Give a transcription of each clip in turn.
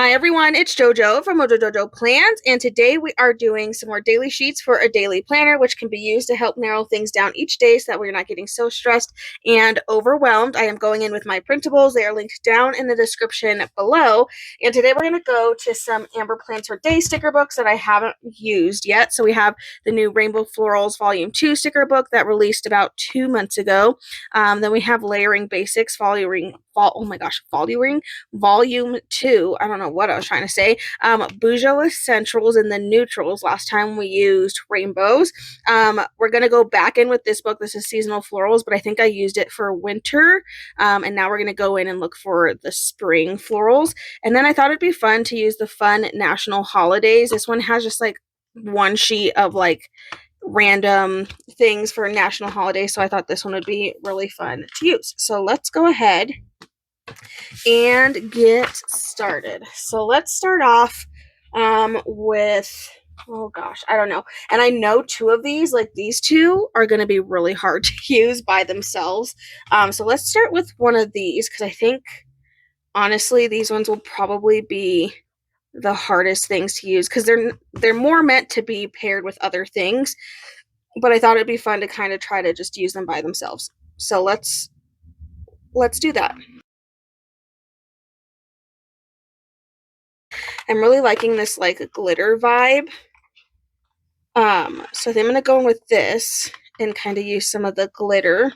Hi everyone, it's JoJo from Mojo Jojo Plans, and today we are doing some more daily sheets for a daily planner, which can be used to help narrow things down each day so that we're not getting so stressed and overwhelmed. I am going in with my printables. They are linked down in the description below, and today we're going to go to some Amber Plans for Day sticker books that I haven't used yet. So we have the new Rainbow Florals Volume 2 sticker book that released about 2 months ago. Then we have Layering Basics Volume 2. I don't know what I was trying to say. Bujo Essentials and the Neutrals. Last time we used rainbows. We're going to go back in with this book. This is Seasonal Florals, but I think I used it for winter. And now we're going to go in and look for the spring florals. And then I thought it'd be fun to use the Fun National Holidays. This one has just like one sheet of like random things for national holidays. So I thought this one would be really fun to use. So let's go ahead and get started. So let's start off with, oh gosh, I don't know. And I know two of these, like these two, are going to be really hard to use by themselves. So let's start with one of these because I think, honestly, these ones will probably be the hardest things to use because they're more meant to be paired with other things. But I thought it'd be fun to kind of try to just use them by themselves. So let's do that. I'm really liking this like glitter vibe. So I think I'm going to go in with this and kind of use some of the glitter,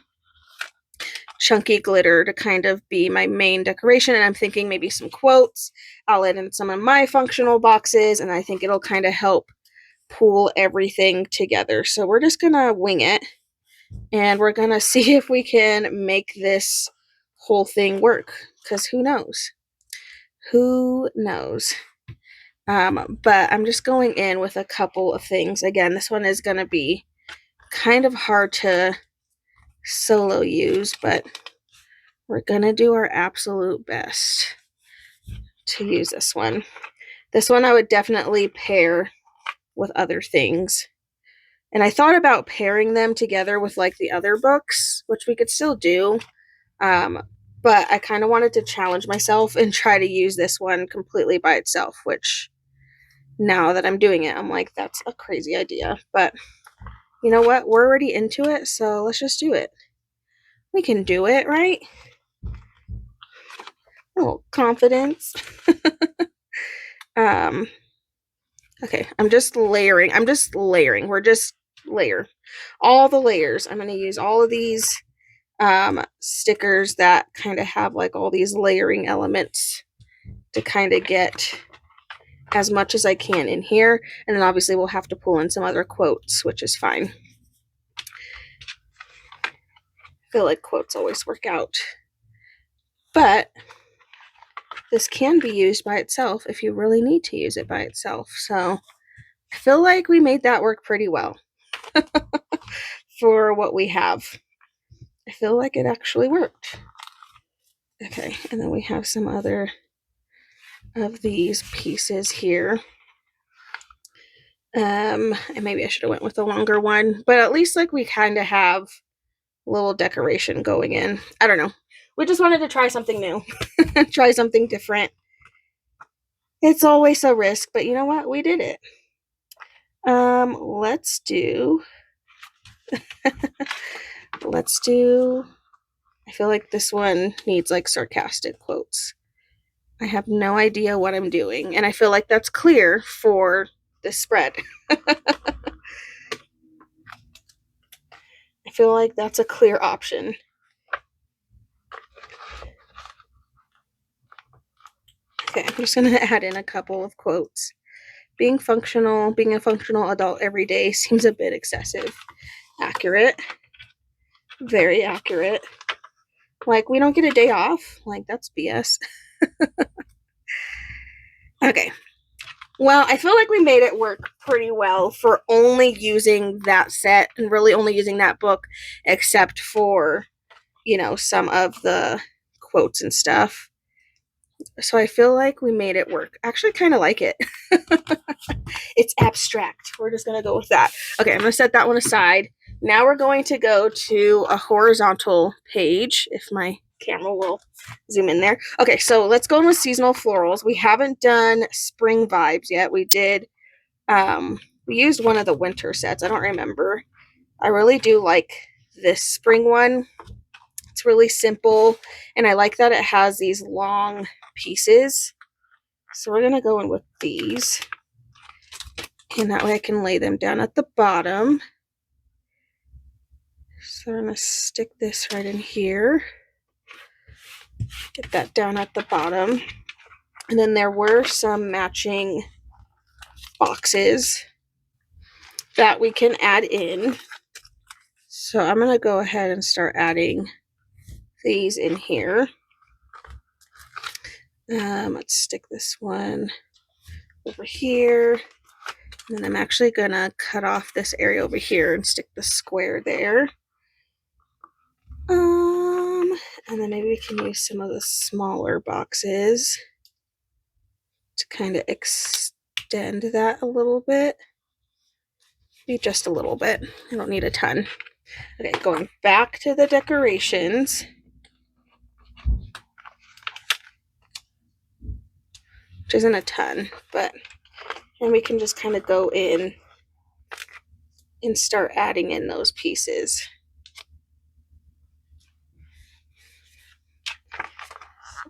chunky glitter, to kind of be my main decoration. And I'm thinking maybe some quotes. I'll add in some of my functional boxes, and I think it'll kind of help pull everything together. So we're just going to wing it, and we're going to see if we can make this whole thing work, because who knows? Who knows? But I'm just going in with a couple of things. Again, this one is going to be kind of hard to solo use, but we're going to do our absolute best to use this one. This one I would definitely pair with other things. And I thought about pairing them together with like the other books, which we could still do. But I kind of wanted to challenge myself and try to use this one completely by itself, which now that I'm doing it, I'm like, that's a crazy idea. But you know what? We're already into it, so let's just do it. We can do it, right? Oh, confidence. Okay, I'm just layering. We're just layer. All the layers. I'm going to use all of these stickers that kind of have like all these layering elements to kind of get as much as I can in here. And then obviously we'll have to pull in some other quotes, which is fine. I feel like quotes always work out. But this can be used by itself if you really need to use it by itself. So I feel like we made that work pretty well for what we have. I feel like it actually worked. Okay, and then we have some other of these pieces here. And maybe I should have went with a longer one, but at least like we kind of have a little decoration going in. I don't know. We just wanted to try something new, try something different. It's always a risk, but you know what? We did it. Let's do, I feel like this one needs like sarcastic quotes. I have no idea what I'm doing, and I feel like that's clear for this spread. I feel like that's a clear option. Okay, I'm just going to add in a couple of quotes. Being a functional adult every day seems a bit excessive. Accurate. Very accurate. Like, we don't get a day off. Like, that's BS. Okay. Well, I feel like we made it work pretty well for only using that set and really only using that book, except for, you know, some of the quotes and stuff. So I feel like we made it work. I actually kind of like it. It's abstract. We're just going to go with that. Okay, I'm going to set that one aside. Now we're going to go to a horizontal page, if my camera will zoom in there. Okay, so let's go in with seasonal florals. We haven't done spring vibes yet. We did, we used one of the winter sets. I don't remember. I really do like this spring one. It's really simple, and I like that it has these long pieces. So we're going to go in with these, and that way I can lay them down at the bottom. So I'm going to stick this right in here. Get that down at the bottom. And then there were some matching boxes that we can add in. So I'm going to go ahead and start adding these in here. Let's stick this one over here. And then I'm actually going to cut off this area over here and stick the square there. And then maybe we can use some of the smaller boxes to kind of extend that a little bit. Maybe just a little bit. I don't need a ton. Okay, going back to the decorations. Which isn't a ton, but and we can just kind of go in and start adding in those pieces.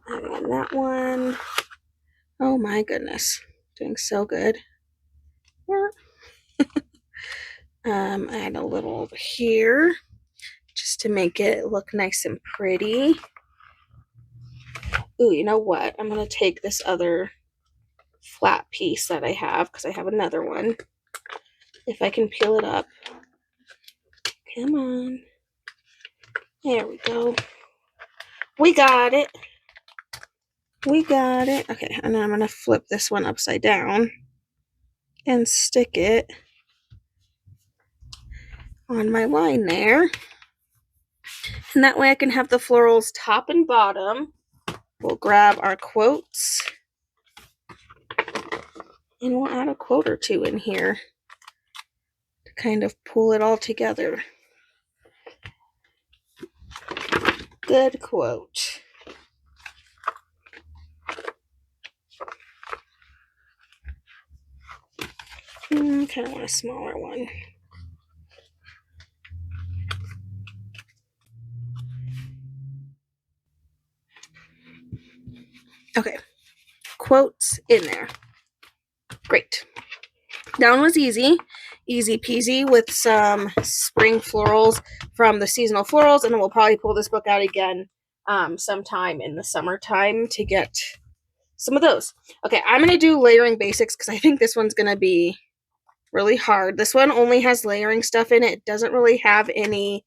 Adding in that one. Oh my goodness, doing so good. Add a little over here just to make it look nice and pretty. Ooh, you know what? I'm going to take this other flat piece that I have, because I have another one. If I can peel it up. Come on. There we go. We got it. We got it. Okay, and then I'm going to flip this one upside down and stick it on my line there. And that way I can have the florals top and bottom. We'll grab our quotes. And we'll add a quote or two in here to kind of pull it all together. Good quote. Kind of want a smaller one. Okay, quotes in there. Great. That one was easy peasy with some spring florals from the seasonal florals, and then we'll probably pull this book out again sometime in the summertime to get some of those. Okay, I'm going to do layering basics because I think this one's going to be really hard. This one only has layering stuff in it. It doesn't really have any,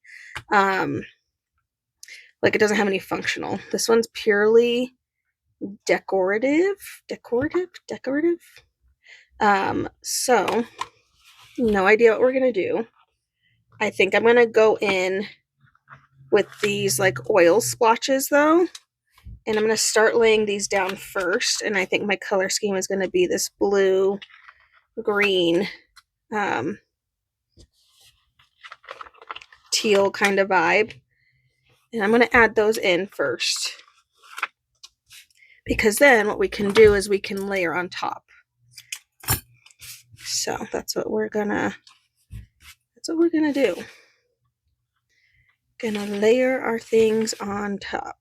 it doesn't have any functional. This one's purely decorative. So no idea what we're gonna do. I think I'm gonna go in with these like oil splotches though, and I'm gonna start laying these down first. And I think my color scheme is gonna be this blue, green, teal kind of vibe, and I'm gonna add those in first, because then what we can do is we can layer on top. So that's what we're gonna do. Gonna layer our things on top.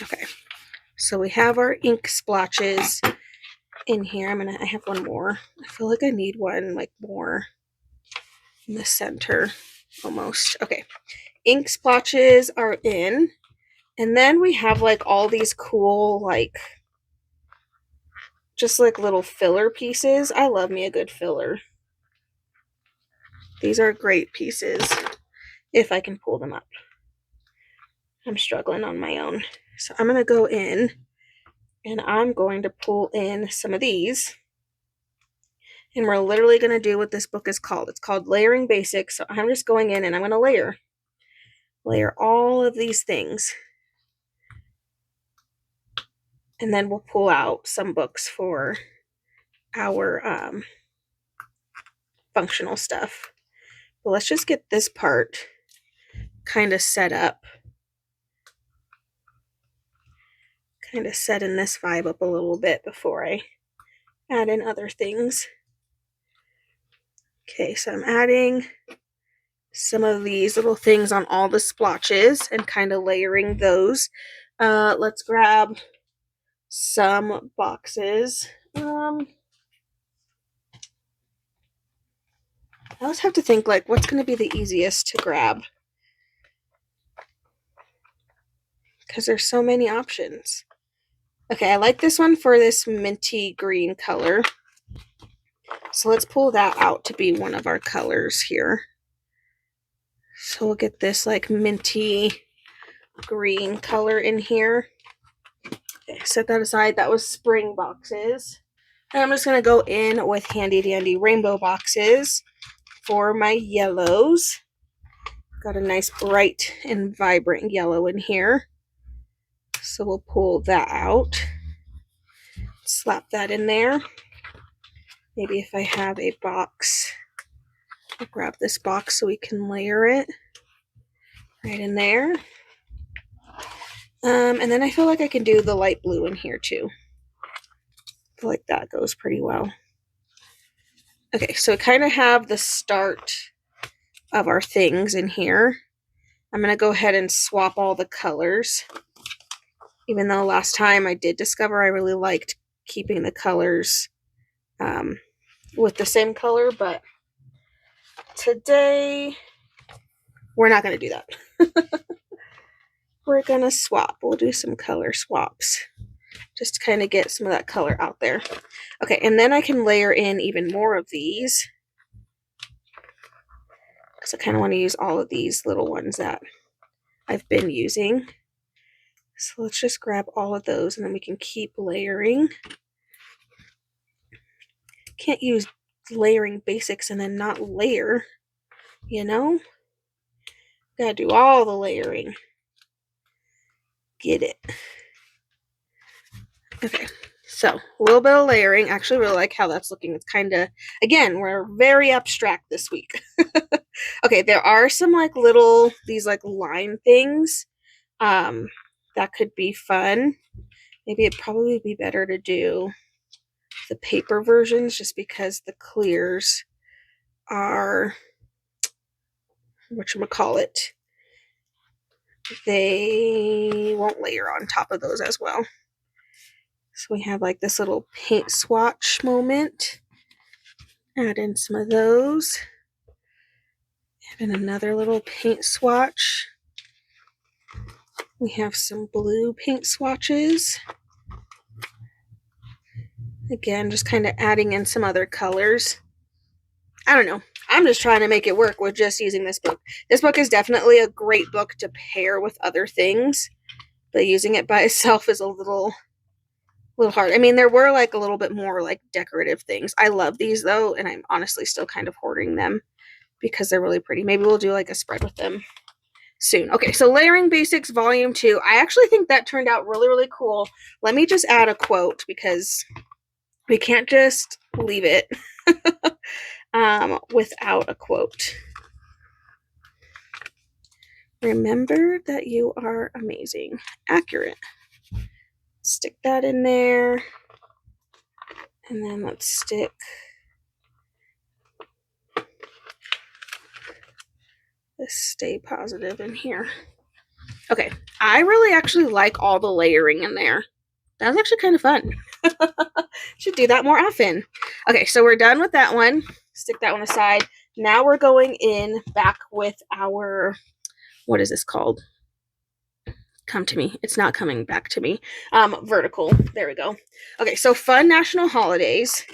Okay, so we have our ink splotches in here. I have one more. I feel like I need one like more in the center almost. Okay, ink splotches are in, and then we have like all these cool like just like little filler pieces. I love me a good filler. These are great pieces if I can pull them up. I'm struggling on my own. So I'm going to go in and I'm going to pull in some of these. And we're literally going to do what this book is called. It's called Layering Basics. So I'm just going in and I'm going to layer all of these things. And then we'll pull out some books for our functional stuff. But let's just get this part kind of set up kind of setting this vibe up a little bit before I add in other things. Okay, so I'm adding some of these little things on all the splotches and kind of layering those. Let's grab some boxes. I always have to think, like, what's going to be the easiest to grab? Because there's so many options. Okay, I like this one for this minty green color. So let's pull that out to be one of our colors here. So we'll get this like minty green color in here. Okay, set that aside. That was spring boxes. And I'm just going to go in with handy dandy rainbow boxes for my yellows. Got a nice bright and vibrant yellow in here. So we'll pull that out. Slap that in there. Maybe if I have a box, I'll grab this box so we can layer it right in there. And then I feel like I can do the light blue in here too. I feel like that goes pretty well. Okay, so we kind of have the start of our things in here. I'm going to go ahead and swap all the colors. Even though last time I did discover I really liked keeping the colors with the same color, but today we're not going to do that. We're going to swap. We'll do some color swaps just to kind of get some of that color out there. Okay, and then I can layer in even more of these because I kind of want to use all of these little ones that I've been using. So let's just grab all of those and then we can keep layering. Can't use layering basics and then not layer, you know? Gotta do all the layering. Get it. Okay, so a little bit of layering. Actually, really like how that's looking. It's kind of, again, we're very abstract this week. Okay, there are some like little, these like line things that could be fun. Maybe it'd probably be better to do the paper versions just because the clears are, whatchamacallit, they won't layer on top of those as well. So we have like this little paint swatch moment. Add in some of those. Add in another little paint swatch. We have some blue paint swatches. Again, just kind of adding in some other colors. I don't know. I'm just trying to make it work with just using this book. This book is definitely a great book to pair with other things, but using it by itself is a little hard. I mean, there were like a little bit more like decorative things. I love these though, and I'm honestly still kind of hoarding them because they're really pretty. Maybe we'll do like a spread with them soon. Okay, so Layering Basics Volume 2. I actually think that turned out really, really cool. Let me just add a quote because we can't just leave it without a quote. Remember that you are amazing. Accurate. Stick that in there. And then let's stick this stay positive in here. Okay, I really actually like all the layering in there. That's actually kind of fun. Should do that more often. Okay, so we're done with that one. Stick that one aside. Now we're going in back with our, what is this called? Come to me. It's not coming back to me. Vertical. There we go. Okay, so fun national holidays.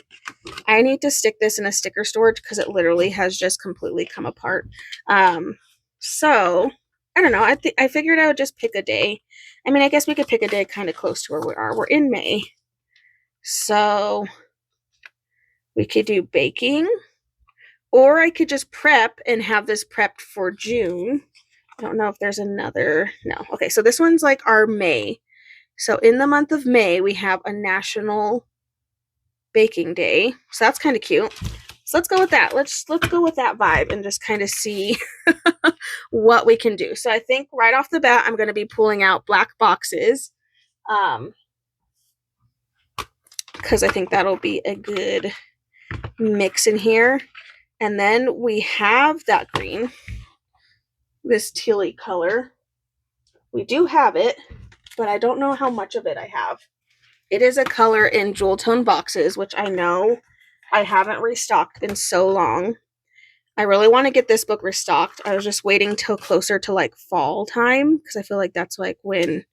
I need to stick this in a sticker storage because it literally has just completely come apart. So I don't know. I figured I would just pick a day. I mean, I guess we could pick a day kind of close to where we are. We're in May. So we could do baking, or I could just prep and have this prepped for June. I don't know if there's another. No. Okay, so this one's like our May. So in the month of May, we have a National Baking Day. So that's kind of cute. So let's go with that. Let's go with that vibe and just kind of see what we can do. So I think right off the bat, I'm going to be pulling out black boxes. because I think that'll be a good mix in here. And then we have that green, this tealy color. We do have it, but I don't know how much of it I have. It is a color in jewel tone boxes, which I know I haven't restocked in so long. I really want to get this book restocked. I was just waiting till closer to like fall time because I feel like that's like when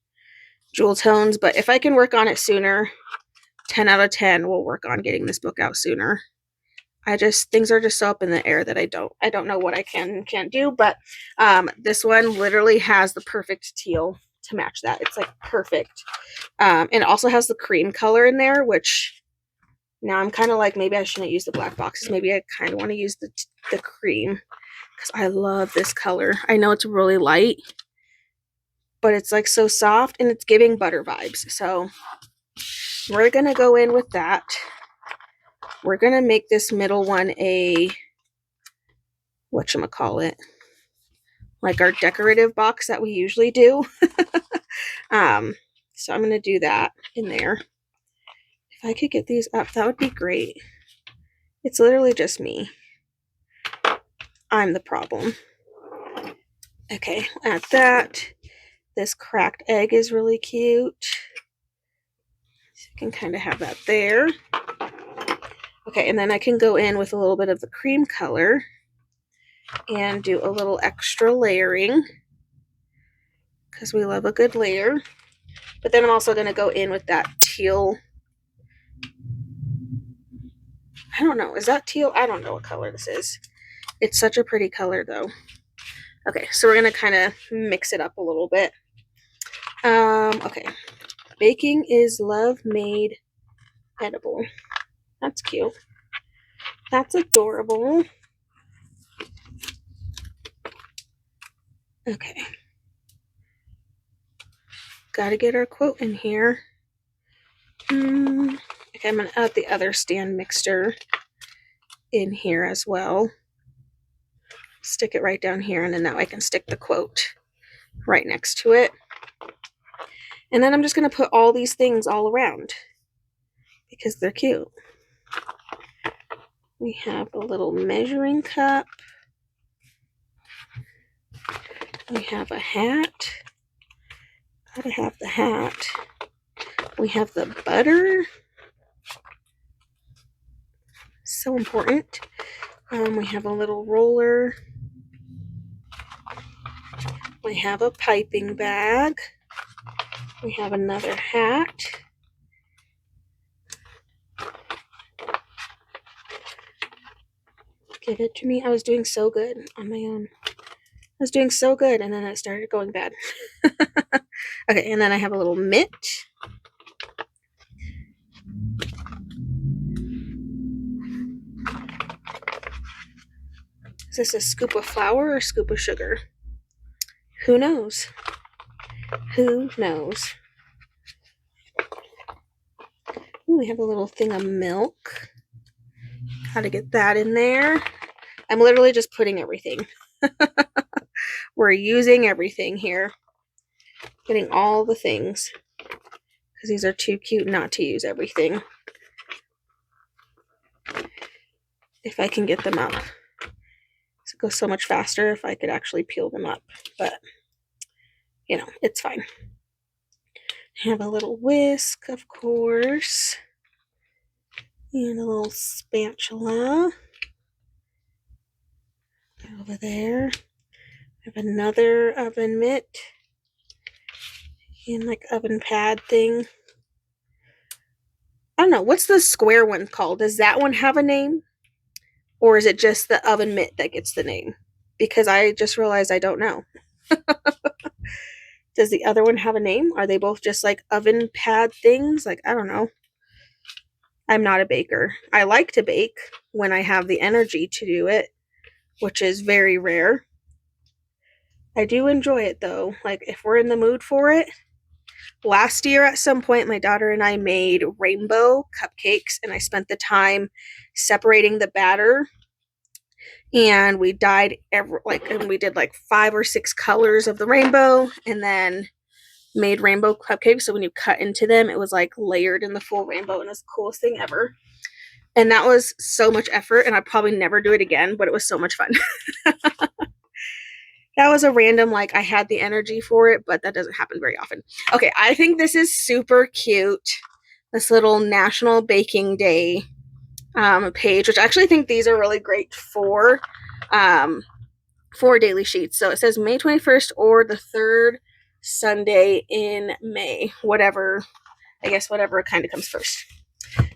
jewel tones, but if I can work on it sooner, 10 out of 10 will work on getting this book out sooner. Things are just so up in the air that I don't know what I can and can't do, but this one literally has the perfect teal to match that. It's like perfect. And it also has the cream color in there, which now I'm kind of like, maybe I shouldn't use the black boxes. Maybe I kind of want to use the cream because I love this color. I know it's really light, but it's like so soft and it's giving butter vibes. So we're going to go in with that. We're going to make this middle one a, whatchamacallit, like our decorative box that we usually do. So I'm going to do that in there. If I could get these up, that would be great. It's literally just me. I'm the problem. Okay, add that. This cracked egg is really cute. So you can kind of have that there. Okay, and then I can go in with a little bit of the cream color and do a little extra layering because we love a good layer. But then I'm also going to go in with that teal. I don't know. Is that teal? I don't know what color this is. It's such a pretty color though. Okay, so we're going to kind of mix it up a little bit. Okay. Baking is love made edible. That's cute. That's adorable. Okay. Gotta get our quote in here. Okay, I'm going to add the other stand mixture in here as well. Stick it right down here, and then now I can stick the quote right next to it. And then I'm just going to put all these things all around because they're cute. We have a little measuring cup. We have a hat. Gotta have the hat. We have the butter. So important. We have a little roller. We have a piping bag. We have another hat. Give it to me. I was doing so good on my own. I was doing so good, and then it started going bad. Okay, and then I have a little mitt. Is this a scoop of flour or a scoop of sugar? Who knows? Who knows? Ooh, we have a little thing of milk. Gotta get that in there. I'm literally just putting everything. We're using everything here. Getting all the things. Because these are too cute not to use everything. If I can get them up. It goes so much faster if I could actually peel them up. But, you know, it's fine. Have a little whisk, of course. And a little spatula. Over there. I have another oven mitt. And like oven pad thing. I don't know. What's the square one called? Does that one have a name? Or is it just the oven mitt that gets the name? Because I just realized I don't know. Does the other one have a name? Are they both just like oven pad things? Like, I don't know. I'm not a baker. I like to bake when I have the energy to do it, which is very rare. I do enjoy it though. Like, if we're in the mood for it. Last year at some point, my daughter and I made rainbow cupcakes, and I spent the time separating the batter, and we dyed and we did like 5 or 6 colors of the rainbow, and then made rainbow cupcakes. So when you cut into them, it was like layered in the full rainbow, and it was the coolest thing ever. And that was so much effort, and I'd probably never do it again, but it was so much fun. That was a random, like, I had the energy for it, but that doesn't happen very often. Okay, I think this is super cute. This little National Baking Day page, which I actually think these are really great for daily sheets. So it says May 21st or the third Sunday in May, whatever, I guess whatever kind of comes first.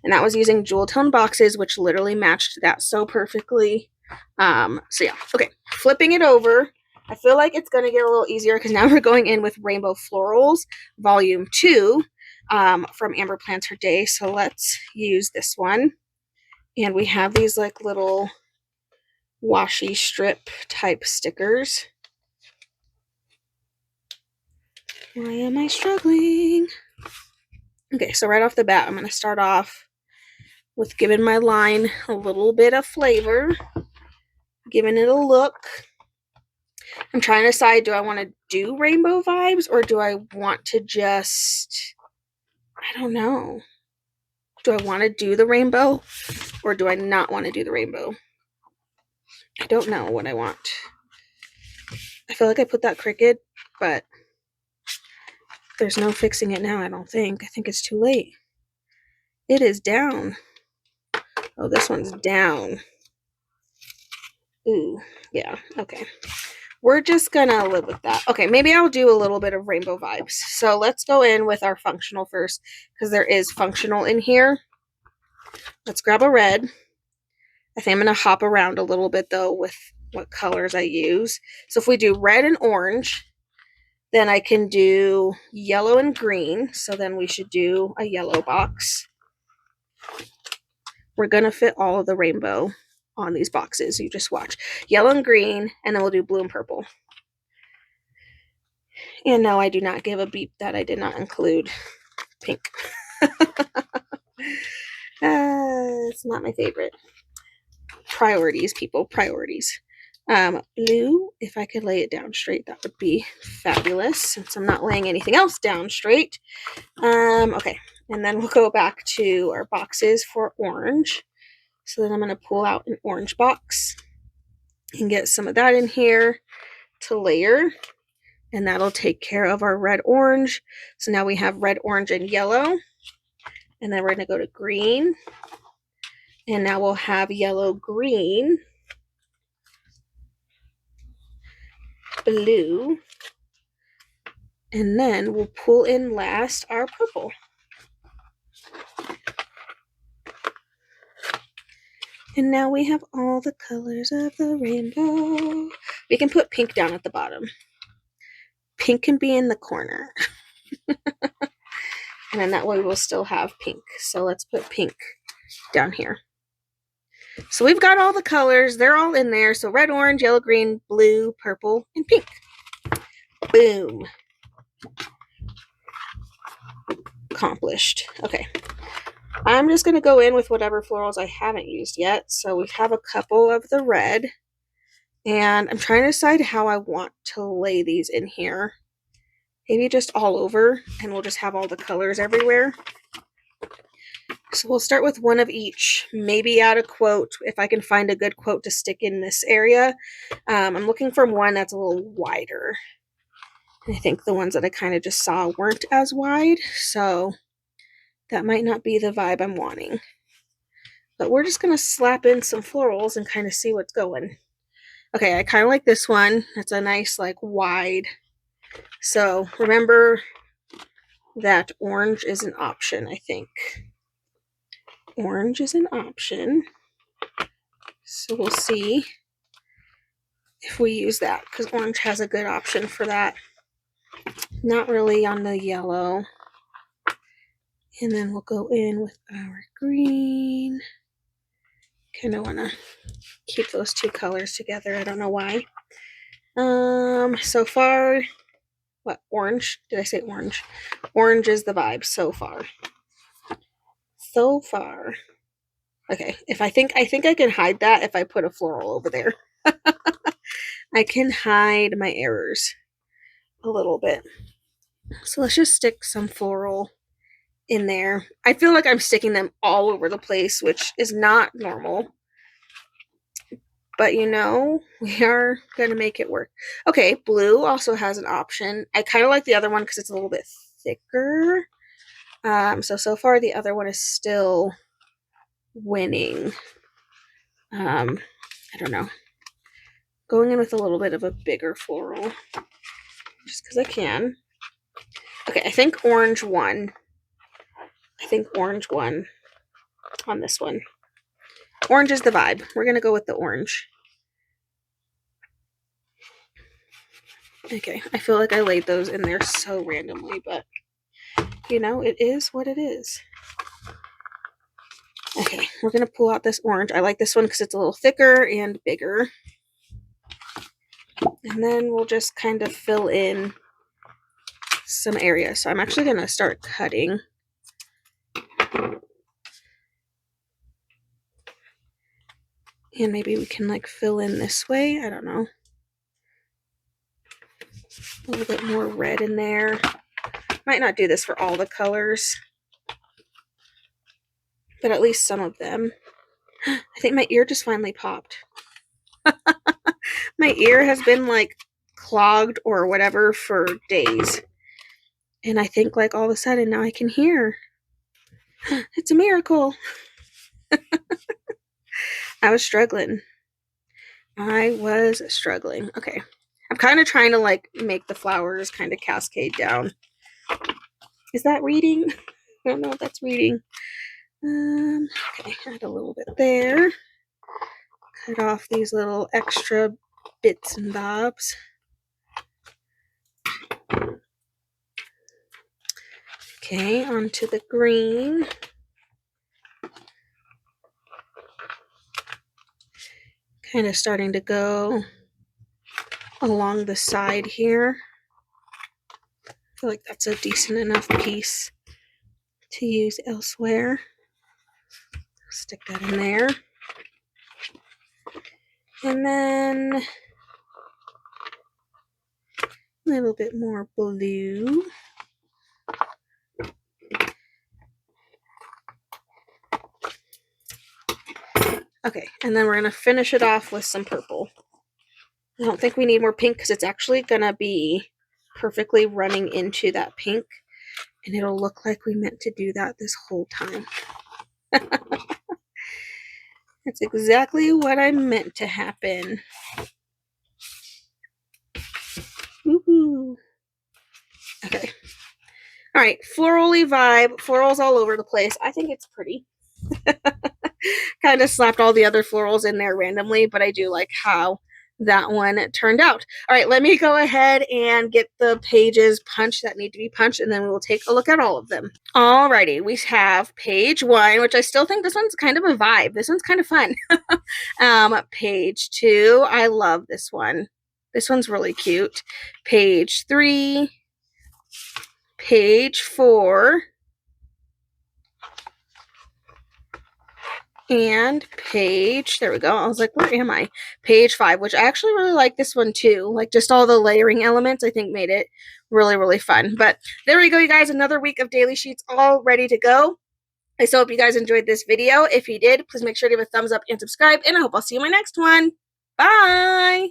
And that was using jewel tone boxes, which literally matched that so perfectly. So yeah, okay, flipping it over. I feel like it's going to get a little easier because now we're going in with Rainbow Florals Volume 2 from Amber Plans Her Day. So let's use this one. And we have these like little washi strip type stickers. Why am I struggling? Okay, so right off the bat, I'm going to start off with giving my line a little bit of flavor, giving it a look. I'm trying to decide, do I want to do rainbow vibes or do I want to just, I don't know. Do I want to do the rainbow or do I not want to do the rainbow? I don't know what I want. I feel like I put that crooked, but there's no fixing it now, I don't think. I think it's too late. It is down. Oh, this one's down. Ooh, yeah, okay. We're just gonna live with that. Okay, maybe I'll do a little bit of rainbow vibes. So let's go in with our functional first, because there is functional in here. Let's grab a red. I think I'm gonna hop around a little bit though with what colors I use. So if we do red and orange, then I can do yellow and green. So then we should do a yellow box. We're gonna fit all of the rainbow on these boxes. You just watch. Yellow and green, and then we'll do blue and purple. And no, I do not give a beep that I did not include pink. It's not my favorite. Priorities, people, priorities. Blue, if I could lay it down straight, that would be fabulous, since I'm not laying anything else down straight. Okay, and then we'll go back to our boxes for orange. So then I'm going to pull out an orange box and get some of that in here to layer, and that'll take care of our red orange. So now we have red, orange, and yellow, and then we're going to go to green, and now we'll have yellow, green, blue, and then we'll pull in last our purple. And now we have all the colors of the rainbow. We can put pink down at the bottom. Pink can be in the corner. And then that way we'll still have pink. So let's put pink down here. So we've got all the colors. They're all in there. So red, orange, yellow, green, blue, purple, and pink. Boom. Accomplished. Okay. I'm just going to go in with whatever florals I haven't used yet. So we have a couple of the red. And I'm trying to decide how I want to lay these in here. Maybe just all over, and we'll just have all the colors everywhere. So we'll start with one of each. Maybe add a quote if I can find a good quote to stick in this area. I'm looking for one that's a little wider. I think the ones that I kind of just saw weren't as wide, so that might not be the vibe I'm wanting. But we're just going to slap in some florals and kind of see what's going. Okay, I kind of like this one. It's a nice, like, wide. So remember that orange is an option, I think. Orange is an option. So we'll see if we use that, because orange has a good option for that. Not really on the yellow. And then we'll go in with our green. Kind of want to keep those two colors together. I don't know why. So far, what, orange? Did I say orange? Orange is the vibe so far. So far. Okay, I think I can hide that if I put a floral over there. I can hide my errors a little bit. So let's just stick some floral in there. I feel like I'm sticking them all over the place, which is not normal. But you know, we are going to make it work. Okay, blue also has an option. I kind of like the other one because it's a little bit thicker. So far the other one is still winning. I don't know. Going in with a little bit of a bigger floral. Just because I can. Okay, I think orange won. I think orange won on this one. Orange is the vibe. We're going to go with the orange. Okay, I feel like I laid those in there so randomly, but you know, it is what it is. Okay, we're going to pull out this orange. I like this one because it's a little thicker and bigger. And then we'll just kind of fill in some areas. So I'm actually going to start cutting. And maybe we can like fill in this way. I don't know. A little bit more red in there. Might not do this for all the colors, but at least some of them. I think my ear just finally popped. My ear has been like clogged or whatever for days. And I think like all of a sudden now I can hear. It's a miracle. I was struggling. Okay. I'm kind of trying to like make the flowers kind of cascade down. Is that reading? I don't know if that's reading. Okay, add a little bit there. Cut off these little extra bits and bobs. Okay, onto the green. Kind of starting to go along the side here. I feel like that's a decent enough piece to use elsewhere. Stick that in there. And then a little bit more blue. Okay, and then we're going to finish it off with some purple. I don't think we need more pink because it's actually going to be perfectly running into that pink. And it'll look like we meant to do that this whole time. That's exactly what I meant to happen. Woohoo. Okay. All right, florally vibe. Florals all over the place. I think it's pretty. Kind of slapped all the other florals in there randomly, but I do like how that one turned out. All right, let me go ahead and get the pages punched that need to be punched, and then we will take a look at all of them. Alrighty, we have page 1, which I still think this one's kind of a vibe. This one's kind of fun. Page 2, I love this one. This one's really cute. Page 3, page 4, and page, there we go. I was like, where am I? Page 5, which I actually really like this one too. Like just all the layering elements, I think made it really, really fun. But there we go, you guys. Another week of daily sheets all ready to go. I so hope you guys enjoyed this video. If you did, please make sure to give a thumbs up and subscribe. And I hope I'll see you in my next one. Bye!